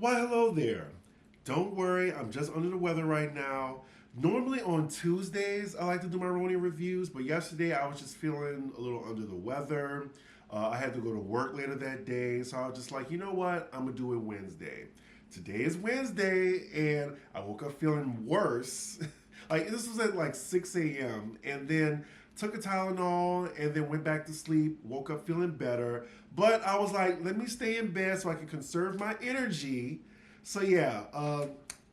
Why, hello there. Don't worry, I'm just under the weather right now. Normally on Tuesdays, I like to do my RHONY reviews, but yesterday I was just feeling a little under the weather. I had to go to work later that day, so I was just like, you know what? I'm gonna do it Wednesday. Today is Wednesday, and I woke up feeling worse. Like, this was at like 6 a.m., and then took a Tylenol, and then went back to sleep, woke up feeling better. But I was like, let me stay in bed so I can conserve my energy. So yeah,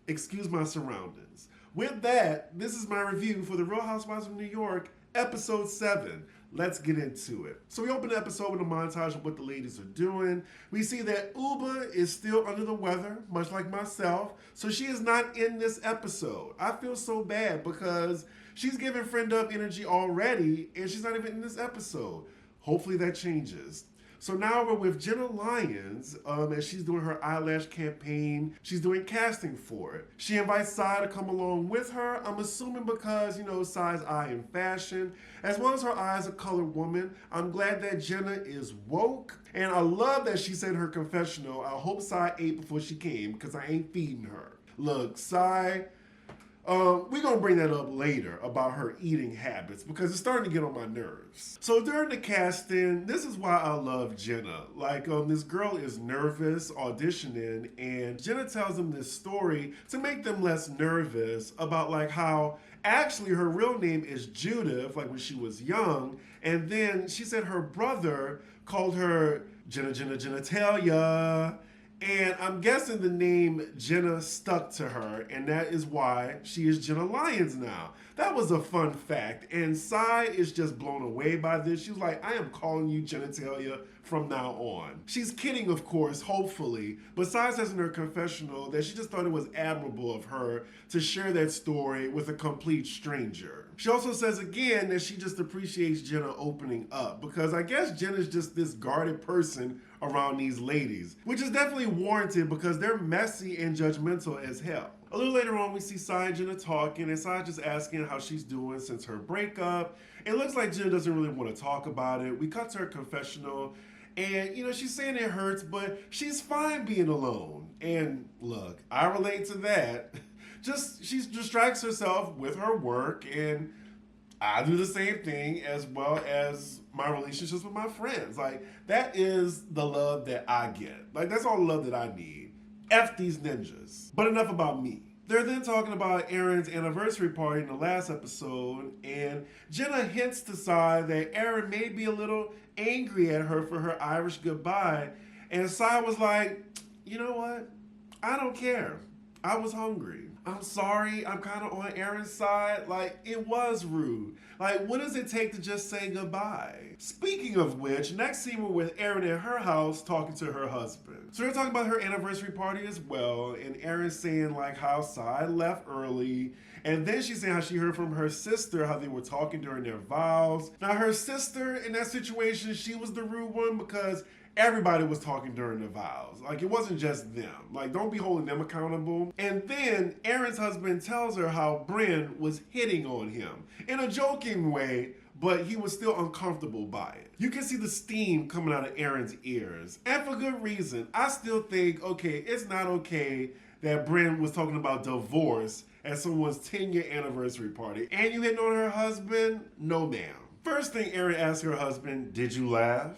excuse my surroundings. With that, this is my review for The Real Housewives of New York, Episode 7. Let's get into it. So we open the episode with a montage of what the ladies are doing. We see that Uba is still under the weather, much like myself. So she is not in this episode. I feel so bad because she's giving friend up energy already and she's not even in this episode. Hopefully that changes. So now we're with Jenna Lyons as she's doing her eyelash campaign. She's doing casting for it. She invites Sai to come along with her. I'm assuming because, you know, Sai's eye in fashion. As well as her eye as a colored woman. I'm glad that Jenna is woke. And I love that she said in her confessional, I hope Sai ate before she came because I ain't feeding her. Look, Sai, we're going to bring that up later about her eating habits because it's starting to get on my nerves. So during the casting, this is why I love Jenna. Like, this girl is nervous auditioning and Jenna tells them this story to make them less nervous about like how actually her real name is Judith, like when she was young. And then she said her brother called her Jenna Genitalia. And I'm guessing the name Jenna stuck to her, and that is why she is Jenna Lyons now. That was a fun fact, and Sai is just blown away by this. She was like, I am calling you genitalia from now on. She's kidding, of course, hopefully, but Sai says in her confessional that she just thought it was admirable of her to share that story with a complete stranger. She also says again that she just appreciates Jenna opening up, because I guess Jenna's just this guarded person around these ladies, which is definitely warranted because they're messy and judgmental as hell. A little later on, we see Sai and Jenna talking, and Sai just asking how she's doing since her breakup. It looks like Jenna doesn't really want to talk about it. We cut to her confessional, and you know, she's saying it hurts, but she's fine being alone. And look, I relate to that. She distracts herself with her work, and I do the same thing as well as my relationships with my friends. Like, that is the love that I get. Like, that's all the love that I need. F these ninjas. But enough about me. They're then talking about Erin's anniversary party in the last episode, and Jenna hints to Sai that Erin may be a little angry at her for her Irish goodbye, and Sai was like, you know what? I don't care. I was hungry. I'm sorry, I'm kind of on Erin's side. Like, it was rude. Like, what does it take to just say goodbye? Speaking of which, next scene we're with Erin at her house talking to her husband. So they're talking about her anniversary party as well, and Erin's saying like how Sai left early, and then she's saying how she heard from her sister how they were talking during their vows. Now her sister in that situation, she was the rude one because everybody was talking during the vows. Like, it wasn't just them. Like, don't be holding them accountable. And then Erin's husband tells her how Brynn was hitting on him in a joking way, but he was still uncomfortable by it. You can see the steam coming out of Erin's ears. And for good reason. I still think, okay, it's not okay that Brynn was talking about divorce at someone's 10-year anniversary party. And you hitting on her husband? No, ma'am. First thing Erin asked her husband, did you laugh?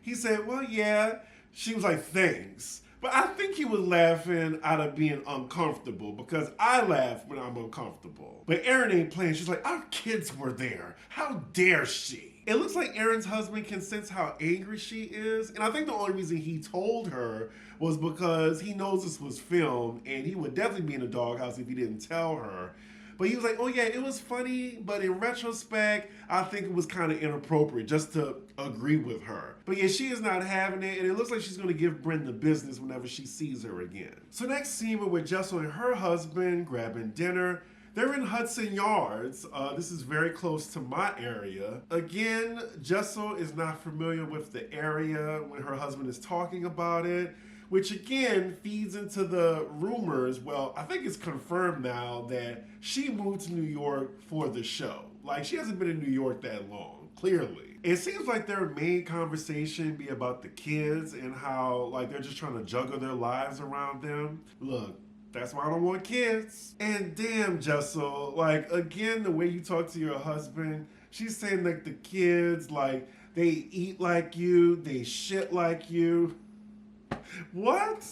He said, well, yeah. She was like, thanks. But I think he was laughing out of being uncomfortable because I laugh when I'm uncomfortable. But Erin ain't playing. She's like, our kids were there. How dare she? It looks like Erin's husband can sense how angry she is. And I think the only reason he told her was because he knows this was filmed and he would definitely be in the doghouse if he didn't tell her. But he was like, oh yeah, it was funny, but in retrospect, I think it was kind of inappropriate just to agree with her. But yeah, she is not having it, and it looks like she's gonna give Brynn the business whenever she sees her again. So next scene, we're with Jessel and her husband grabbing dinner. They're in Hudson Yards. This is very close to my area. Again, Jessel is not familiar with the area when her husband is talking about it, which again feeds into the rumors. Well, I think it's confirmed now that she moved to New York for the show. Like, she hasn't been in New York that long, clearly. It seems like their main conversation be about the kids and how like they're just trying to juggle their lives around them. Look, that's why I don't want kids. And damn, Jessel, like again, the way you talk to your husband, she's saying like the kids, like they eat like you, they shit like you. What?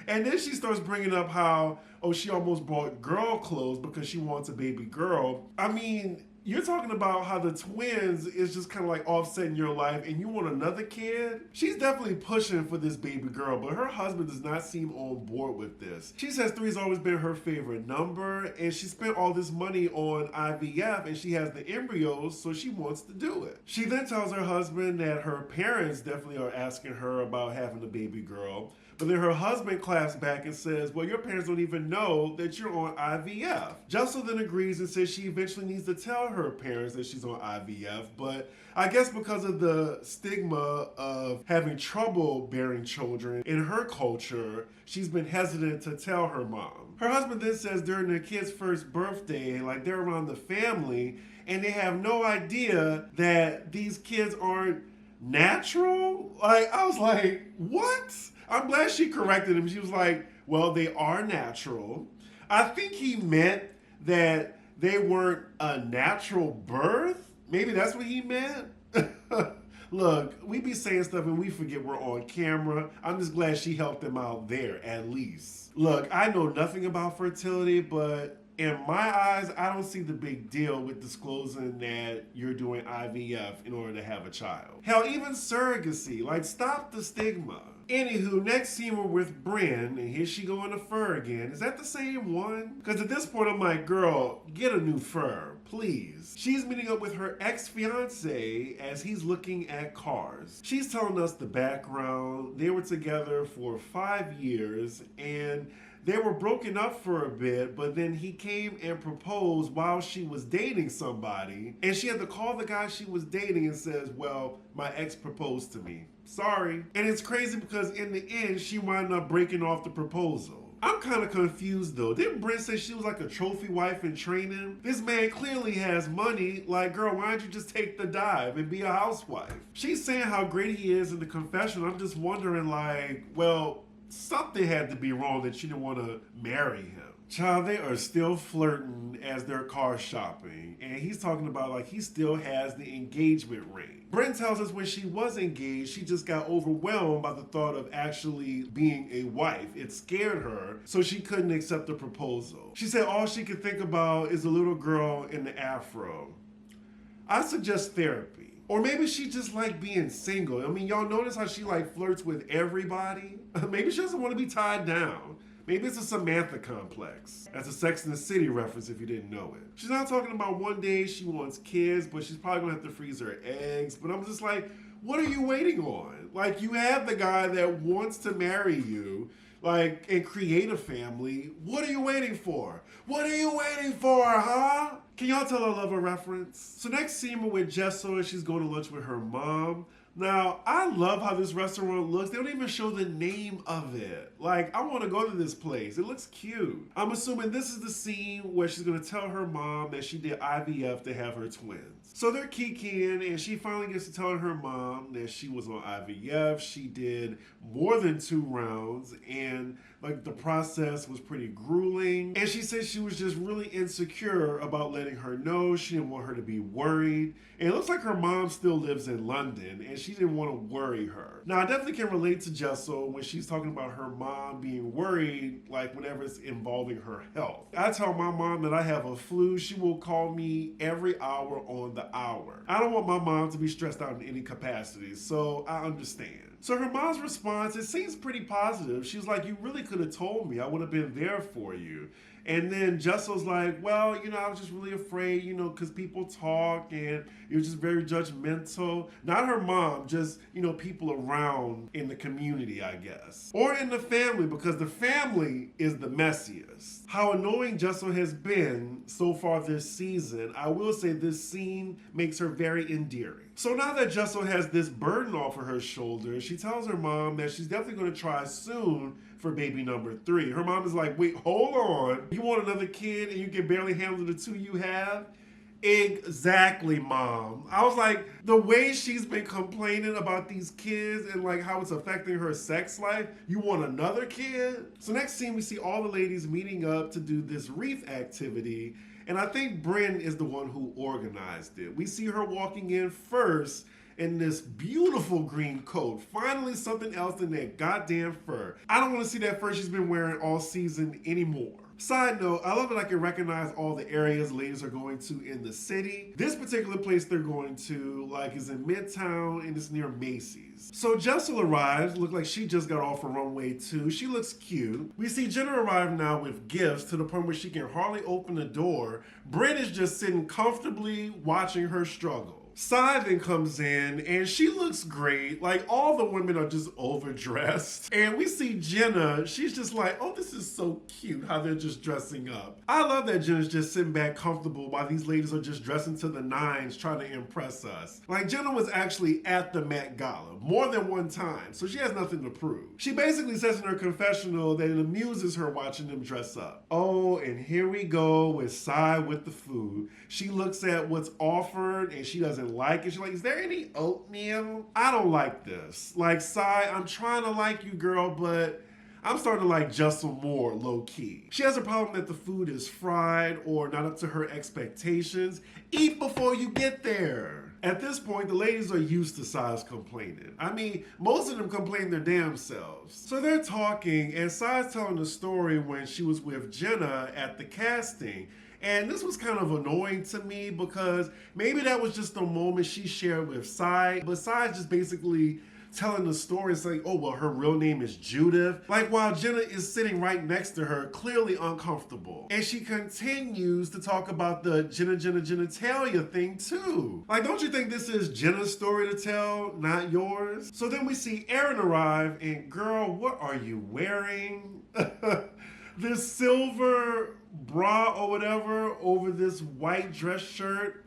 And then she starts bringing up how, oh, she almost bought girl clothes because she wants a baby girl. I mean, you're talking about how the twins is just kind of like offsetting your life and you want another kid? She's definitely pushing for this baby girl, but her husband does not seem on board with this. She says 3's always been her favorite number and she spent all this money on IVF and she has the embryos, so she wants to do it. She then tells her husband that her parents definitely are asking her about having a baby girl. But then her husband claps back and says, well, your parents don't even know that you're on IVF. Jessel then agrees and says she eventually needs to tell her parents that she's on IVF, but I guess because of the stigma of having trouble bearing children in her culture, she's been hesitant to tell her mom. Her husband then says during their kid's first birthday, like they're around the family, and they have no idea that these kids aren't natural. Like, I was like, what? I'm glad she corrected him. She was like, well, they are natural. I think he meant that they weren't a natural birth. Maybe that's what he meant. Look, we be saying stuff and we forget we're on camera. I'm just glad she helped them out there, at least. Look, I know nothing about fertility, but in my eyes, I don't see the big deal with disclosing that you're doing IVF in order to have a child. Hell, even surrogacy, like stop the stigma. Anywho, next scene we're with Brynn, and here she go in the fur again. Is that the same one? Because at this point I'm like, girl, get a new fur, please. She's meeting up with her ex-fiance as he's looking at cars. She's telling us the background. They were together for 5 years, and they were broken up for a bit, but then he came and proposed while she was dating somebody, and she had to call the guy she was dating and says, well, my ex proposed to me. Sorry. And it's crazy because in the end, she wound up breaking off the proposal. I'm kind of confused though. Didn't Brynn say she was like a trophy wife in training? This man clearly has money. Like, girl, why don't you just take the dive and be a housewife? She's saying how great he is in the confessional. I'm just wondering like, well, something had to be wrong that she didn't want to marry him. Child, they are still flirting as they're car shopping. And he's talking about like he still has the engagement ring. Brynn tells us when she was engaged, she just got overwhelmed by the thought of actually being a wife. It scared her, so she couldn't accept the proposal. She said all she could think about is a little girl in the afro. I suggest therapy. Or maybe she just like being single. I mean, y'all notice how she like flirts with everybody? Maybe she doesn't want to be tied down. Maybe it's a Samantha complex. That's a Sex and the City reference if you didn't know it. She's not talking about one day she wants kids, but she's probably gonna have to freeze her eggs. But I'm just like, what are you waiting on? Like, you have the guy that wants to marry you, like, and create a family. What are you waiting for? What are you waiting for, huh? Can y'all tell I love a reference? So next scene we're with Jessel and she's going to lunch with her mom. Now, I love how this restaurant looks. They don't even show the name of it. Like, I want to go to this place. It looks cute. I'm assuming this is the scene where she's going to tell her mom that she did IVF to have her twins. So they're kikiing, and she finally gets to tell her mom that she was on IVF. She did more than 2 rounds, and like the process was pretty grueling. And she said she was just really insecure about letting her know. She didn't want her to be worried. And it looks like her mom still lives in London, and she didn't want to worry her. Now, I definitely can relate to Jessel when she's talking about her mom being worried, like whenever it's involving her health. I tell my mom that I have a flu. She will call me every hour on the hour. I don't want my mom to be stressed out in any capacity, so I understand. So her mom's response, it seems pretty positive. She was like, you really could have told me. I would have been there for you. And then Jessel's like, well, you know, I was just really afraid, you know, because people talk and you're just very judgmental. Not her mom, just, you know, people around in the community, I guess. Or in the family, because the family is the messiest. How annoying Jessel has been so far this season, I will say this scene makes her very endearing. So now that Jessel has this burden off of her shoulders, she tells her mom that she's definitely going to try soon for baby number 3. Her mom is like, wait, hold on. You want another kid and you can barely handle the 2 you have? Exactly, Mom. I was like, the way she's been complaining about these kids and like how it's affecting her sex life, you want another kid? So next scene, we see all the ladies meeting up to do this wreath activity. And I think Brynn is the one who organized it. We see her walking in first in this beautiful green coat. Finally, something else than that goddamn fur. I don't want to see that fur she's been wearing all season anymore. Side note, I love that I can recognize all the areas ladies are going to in the city. This particular place they're going to, like, is in Midtown and it's near Macy's. So Jessel arrives, look like she just got off of runway 2. She looks cute. We see Jenna arrive now with gifts to the point where she can hardly open the door. Brynn is just sitting comfortably watching her struggle. Sai then comes in and she looks great. Like, all the women are just overdressed. And we see Jenna, she's just like, oh, this is so cute how they're just dressing up. I love that Jenna's just sitting back comfortable while these ladies are just dressing to the nines trying to impress us. Like, Jenna was actually at the Met Gala more than one time, so she has nothing to prove. She basically says in her confessional that it amuses her watching them dress up. Oh, and here we go with Sai with the food. She looks at what's offered and she doesn't like it. She's like, is there any oatmeal? I don't like this. Like, Sai, I'm trying to like you, girl, but I'm starting to like Jessel more low-key. She has a problem that the food is fried or not up to her expectations. Eat before you get there. At this point, the ladies are used to Sai's complaining. I mean, most of them complain their damn selves. So they're talking, and Sai's telling the story when she was with Jenna at the casting. And this was kind of annoying to me because maybe that was just the moment she shared with Sai, but Sai's just basically telling the story and saying, oh, well, her real name is Judith. Like, while Jenna is sitting right next to her, clearly uncomfortable. And she continues to talk about the Jenna genitalia thing too. Like, don't you think this is Jenna's story to tell, not yours? So then we see Erin arrive and, girl, what are you wearing? This silver bra or whatever over this white dress shirt,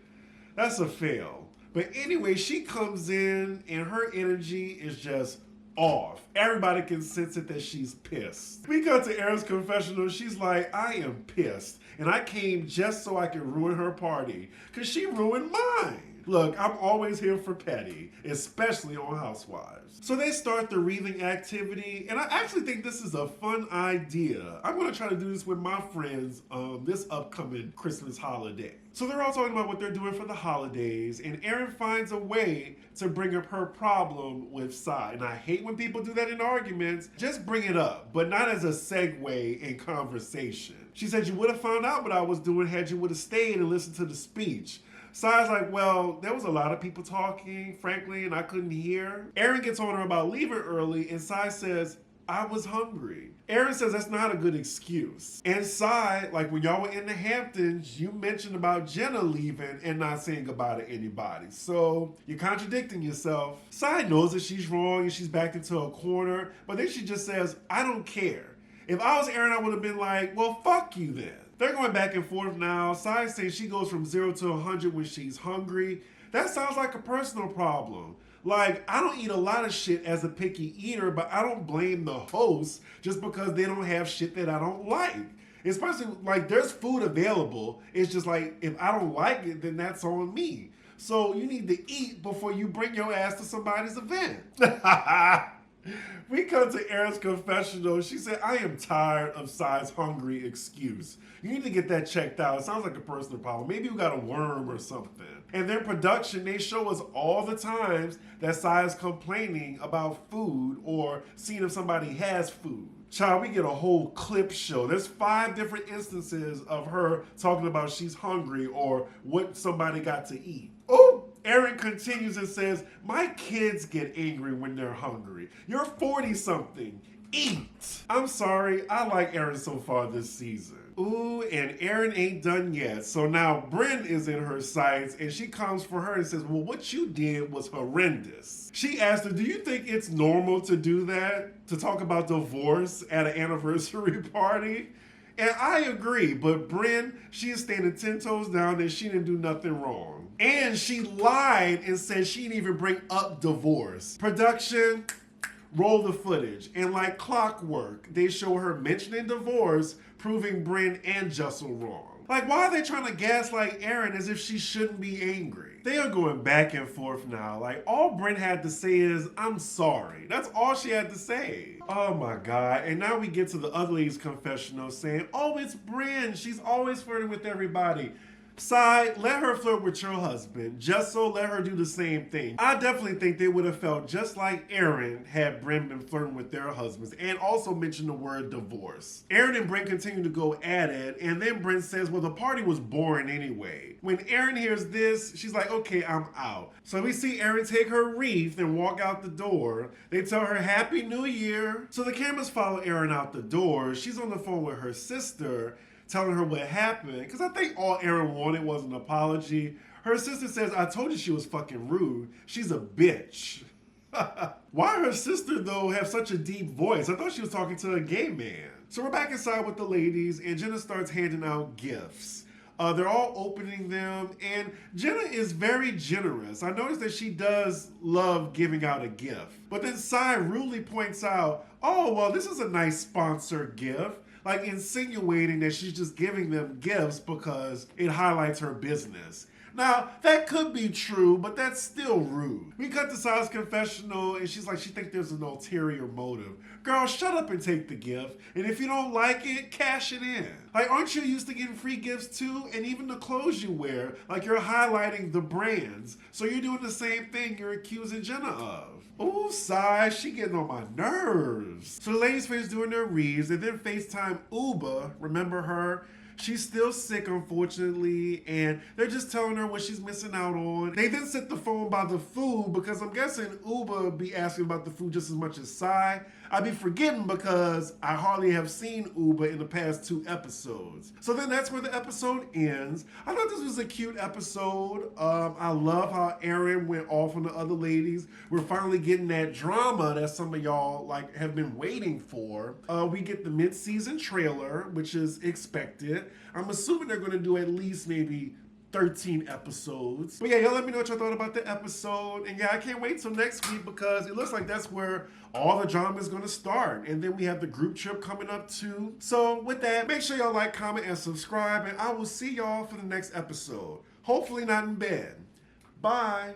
that's a fail. But anyway, she comes in and her energy is just off. Everybody can sense it that she's pissed. We go to Erin's confessional. She's like, I am pissed. And I came just so I can ruin her party because she ruined mine. Look, I'm always here for petty, especially on Housewives. So they start the wreathing activity, and I actually think this is a fun idea. I'm gonna try to do this with my friends this upcoming Christmas holiday. So they're all talking about what they're doing for the holidays, and Erin finds a way to bring up her problem with Sai. And I hate when people do that in arguments. Just bring it up, but not as a segue in conversation. She said, you would have found out what I was doing had you would have stayed and listened to the speech. Sai's like, well, there was a lot of people talking, frankly, and I couldn't hear. Erin gets on her about leaving early, and Sai says, I was hungry. Erin says that's not a good excuse. And Sai, like when y'all were in the Hamptons, you mentioned about Jenna leaving and not saying goodbye to anybody. So you're contradicting yourself. Sai knows that she's wrong and she's backed into a corner, but then she just says, I don't care. If I was Erin, I would have been like, well, fuck you then. They're going back and forth now. Sai saying she goes from 0 to 100 when she's hungry. That sounds like a personal problem. Like, I don't eat a lot of shit as a picky eater, but I don't blame the host just because they don't have shit that I don't like. Especially, like, there's food available. It's just like, if I don't like it, then that's on me. So you need to eat before you bring your ass to somebody's event. We come to Erin's confessional. She said, I am tired of Sai's hungry excuse. You need to get that checked out. It sounds like a personal problem. Maybe you got a worm or something. And their production, they show us all the times that Sai is complaining about food or seeing if somebody has food. Child, we get a whole clip show. There's 5 different instances of her talking about she's hungry or what somebody got to eat. Oh, Erin continues and says, my kids get angry when they're hungry. You're 40-something. Eat. I'm sorry, I like Erin so far this season. Ooh, and Erin ain't done yet. So now Brynn is in her sights and she comes for her and says, well, what you did was horrendous. She asked her, do you think it's normal to do that? To talk about divorce at an anniversary party? And I agree, but Brynn, she is standing 10 toes down and she didn't do nothing wrong. And she lied and said she didn't even bring up divorce. Production, roll the footage. And like clockwork, they show her mentioning divorce, proving Brynn and Jessel wrong. Like, why are they trying to gaslight Erin as if she shouldn't be angry? They are going back and forth now. Like, all Brynn had to say is, I'm sorry. That's all she had to say. Oh my God. And now we get to the Ugliest Confessional saying, oh, it's Brynn. She's always flirting with everybody. Side, let her flirt with your husband. Just so let her do the same thing. I definitely think they would have felt just like Erin had Brynn been flirting with their husbands and also mentioned the word divorce. Erin and Brynn continue to go at it, and then Brynn says, well, the party was boring anyway. When Erin hears this, she's like, okay, I'm out. So we see Erin take her wreath and walk out the door. They tell her Happy New Year. So the cameras follow Erin out the door. She's on the phone with her sister, telling her what happened, because I think all Erin wanted was an apology. Her sister says, I told you she was fucking rude. She's a bitch. Why her sister, though, have such a deep voice? I thought she was talking to a gay man. So we're back inside with the ladies, and Jenna starts handing out gifts. They're all opening them, and Jenna is very generous. I noticed that she does love giving out a gift. But then Sai rudely points out, oh, well, this is a nice sponsored gift. Like insinuating that she's just giving them gifts because it highlights her business. Now, that could be true, but that's still rude. We cut to Sai's confessional, and she's like, she thinks there's an ulterior motive. Girl, shut up and take the gift, and if you don't like it, cash it in. Like, aren't you used to getting free gifts too? And even the clothes you wear, like you're highlighting the brands. So you're doing the same thing you're accusing Jenna of. Ooh, Sai, she getting on my nerves. So the ladies finish doing their reads, and then FaceTime Uba, remember her? She's still sick, unfortunately, and they're just telling her what she's missing out on. They then set the phone by the food because I'm guessing Uba be asking about the food just as much as Sai. I be forgetting because I hardly have seen Uba in the past 2 episodes. So then that's where the episode ends. I thought this was a cute episode. I love how Erin went off on the other ladies. We're finally getting that drama that some of y'all like have been waiting for. We get the mid-season trailer, which is expected. I'm assuming they're going to do at least maybe 13 episodes. But yeah, y'all let me know what y'all thought about the episode. And yeah, I can't wait till next week because it looks like that's where all the drama is going to start. And then we have the group trip coming up too. So with that, make sure y'all like, comment, and subscribe. And I will see y'all for the next episode. Hopefully not in bed. Bye.